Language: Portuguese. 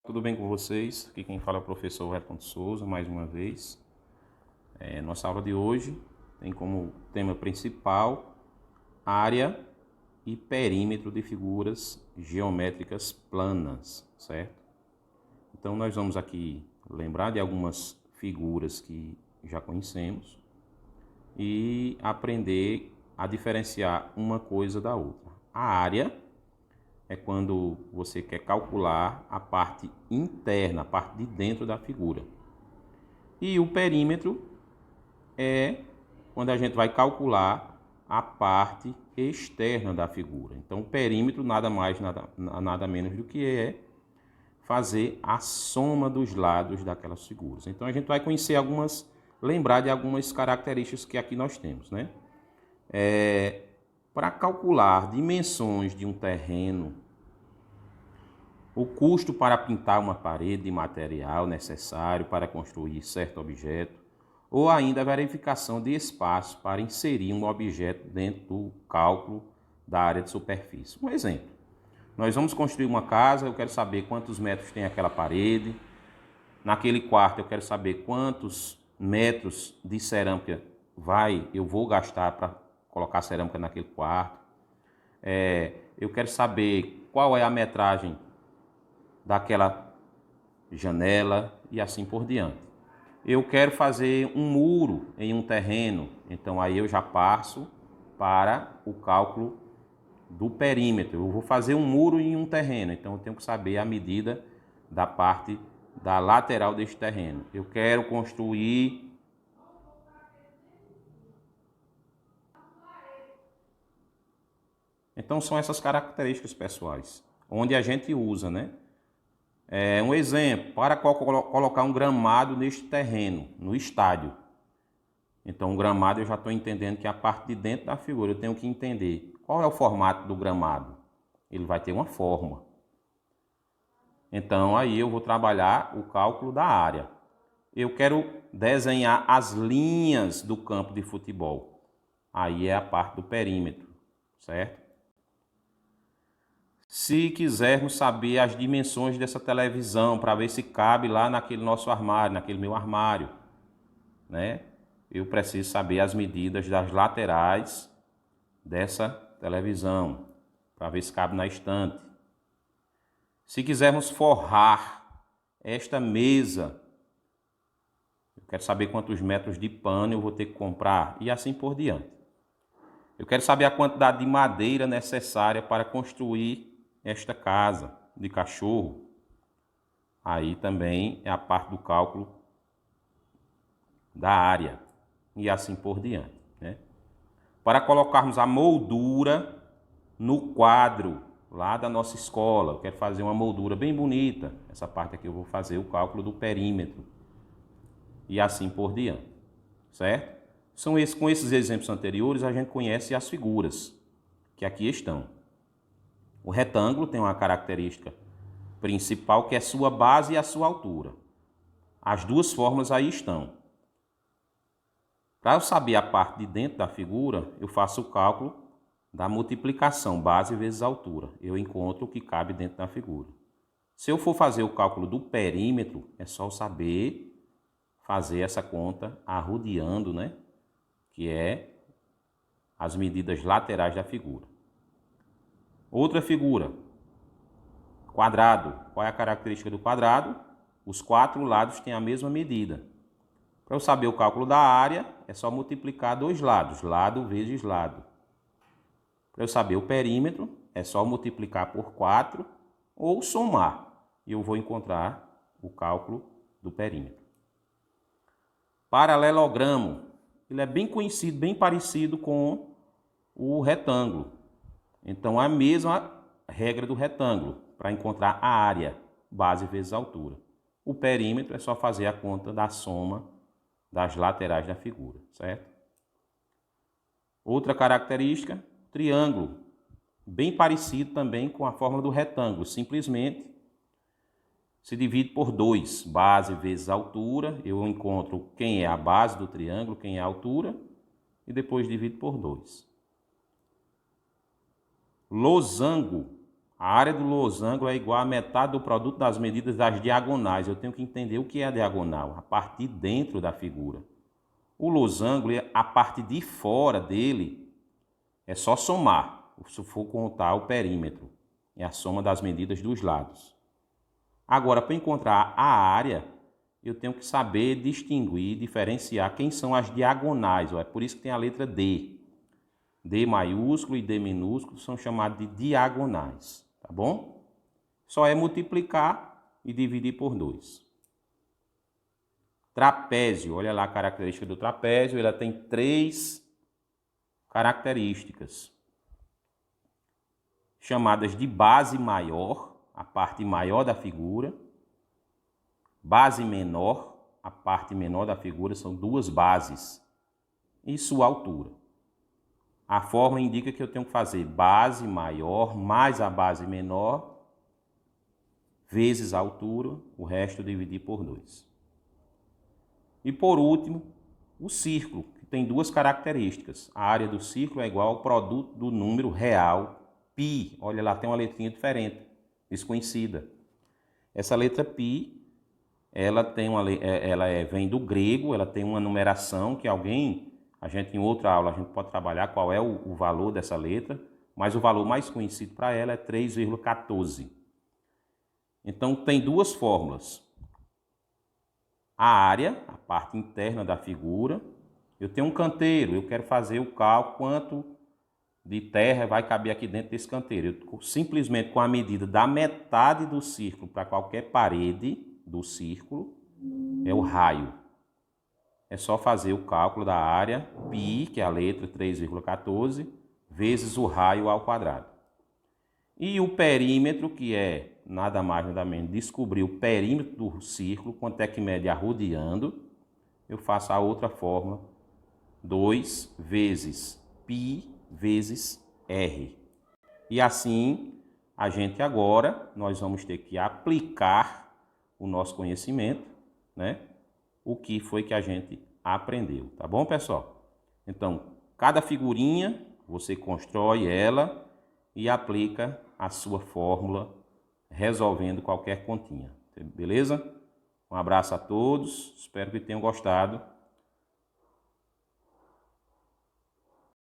Tudo bem com vocês? Aqui quem fala é o professor Wellington Souza, mais uma vez. Nossa aula de hoje tem como tema principal área e perímetro de figuras geométricas planas, certo? Então nós vamos aqui lembrar de algumas figuras que já conhecemos e aprender a diferenciar uma coisa da outra. A área é quando você quer calcular a parte interna, a parte de dentro da figura. E o perímetro é quando a gente vai calcular a parte externa da figura. Então, o perímetro nada mais, nada menos do que é fazer a soma dos lados daquelas figuras. Então, a gente vai conhecer lembrar de algumas características que aqui nós temos, né? Para calcular dimensões de um terreno, o custo para pintar uma parede de material necessário para construir certo objeto, ou ainda a verificação de espaço para inserir um objeto dentro do cálculo da área de superfície. Um exemplo, nós vamos construir uma casa, eu quero saber quantos metros tem aquela parede. Naquele quarto eu quero saber quantos metros de cerâmica eu vou gastar para colocar cerâmica naquele quarto. Eu quero saber qual é a metragem daquela janela e assim por diante. Eu quero fazer um muro em um terreno, então aí eu já passo para o cálculo do perímetro. Eu vou fazer um muro em um terreno, então eu tenho que saber a medida da parte da lateral deste terreno. Eu quero construir Então são essas características pessoais, onde a gente usa, né? Um exemplo, para colocar um gramado neste terreno, no estádio. Então o gramado eu já estou entendendo que a parte de dentro da figura eu tenho que entender qual é o formato do gramado. Ele vai ter uma forma. Então aí eu vou trabalhar o cálculo da área. Eu quero desenhar as linhas do campo de futebol. Aí é a parte do perímetro, certo? Se quisermos saber as dimensões dessa televisão, para ver se cabe lá naquele nosso armário, naquele meu armário, né? Eu preciso saber as medidas das laterais dessa televisão, para ver se cabe na estante. Se quisermos forrar esta mesa, eu quero saber quantos metros de pano eu vou ter que comprar e assim por diante. Eu quero saber a quantidade de madeira necessária para construir esta casa de cachorro. Aí também é a parte do cálculo da área e assim por diante, né? Para colocarmos a moldura no quadro lá da nossa escola, eu quero fazer uma moldura bem bonita. Essa parte aqui eu vou fazer o cálculo do perímetro e assim por diante, certo? Com esses exemplos anteriores a gente conhece as figuras que aqui estão. O retângulo tem uma característica principal que é sua base e a sua altura. As duas formas aí estão. Para eu saber a parte de dentro da figura, eu faço o cálculo da multiplicação, base vezes altura. Eu encontro o que cabe dentro da figura. Se eu for fazer o cálculo do perímetro, é só eu saber fazer essa conta arrodeando, né? Que é as medidas laterais da figura. Outra figura, quadrado. Qual é a característica do quadrado? Os quatro lados têm a mesma medida. Para eu saber o cálculo da área, é só multiplicar dois lados, lado vezes lado. Para eu saber o perímetro, é só multiplicar por 4 ou somar. E eu vou encontrar o cálculo do perímetro. Paralelogramo. Ele é bem conhecido, bem parecido com o retângulo. Então, a mesma regra do retângulo, para encontrar a área, base vezes altura. O perímetro é só fazer a conta da soma das laterais da figura, certo? Outra característica, triângulo. Bem parecido também com a fórmula do retângulo. Simplesmente se divide por 2, base vezes altura. Eu encontro quem é a base do triângulo, quem é a altura, e depois divido por 2. Losango. A área do losango é igual a metade do produto das medidas das diagonais. Eu tenho que entender o que é a diagonal, a parte de dentro da figura. O losango, a parte de fora dele, é só somar, se for contar o perímetro. É a soma das medidas dos lados. Agora, para encontrar a área, eu tenho que saber distinguir, diferenciar quem são as diagonais. É por isso que tem a letra D. D maiúsculo e D minúsculo são chamados de diagonais, tá bom? Só é multiplicar e dividir por 2. Trapézio, olha lá a característica do trapézio, ela tem 3 características, chamadas de base maior, a parte maior da figura, base menor, a parte menor da figura, são 2 bases, e sua altura. A fórmula indica que eu tenho que fazer base maior mais a base menor, vezes a altura, o resto dividir por 2. E por último, o círculo, que tem 2 características. A área do círculo é igual ao produto do número real, π. Olha lá, tem uma letrinha diferente, desconhecida. Essa letra π, vem do grego, ela tem uma numeração que a gente em outra aula a gente pode trabalhar qual é o valor dessa letra, mas o valor mais conhecido para ela é 3,14. Então tem 2 fórmulas. A área, a parte interna da figura. Eu tenho um canteiro, eu quero fazer o cálculo quanto de terra vai caber aqui dentro desse canteiro. Eu, simplesmente com a medida da metade do círculo para qualquer parede do círculo, é o raio. É só fazer o cálculo da área π, que é a letra 3,14, vezes o raio ao quadrado. E o perímetro, que é nada mais nada menos descobrir o perímetro do círculo, quanto é que mede arrodeando, eu faço a outra fórmula, 2 vezes π vezes r. E assim, nós vamos ter que aplicar o nosso conhecimento, né? O que foi que a gente aprendeu, tá bom, pessoal? Então, cada figurinha, você constrói ela e aplica a sua fórmula, resolvendo qualquer continha, beleza? Um abraço a todos, espero que tenham gostado